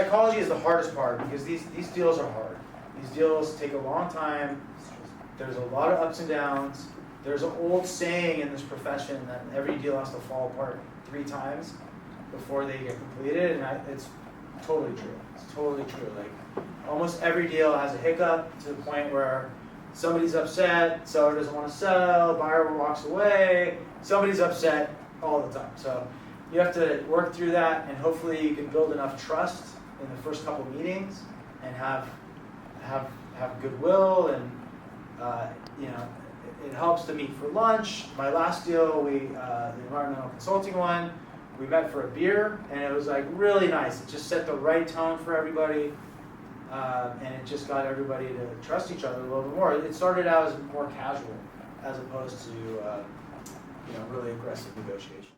psychology is the hardest part because these deals are hard. These deals take a long time. There's a lot of ups and downs. There's an old saying in this profession that every deal has to fall apart 3 times before they get completed, and it's totally true. It's totally true. Like almost every deal has a hiccup to the point where somebody's upset, seller doesn't want to sell, buyer walks away, somebody's upset all the time. So you have to work through that, and hopefully you can build enough trust in the first couple meetings and have goodwill, and you know, it helps to meet for lunch. My last deal, the environmental consulting one, we met for a beer, and it was like really nice. It just set the right tone for everybody, and it just got everybody to trust each other a little bit more. It started out as more casual, as opposed to you know, really aggressive negotiation.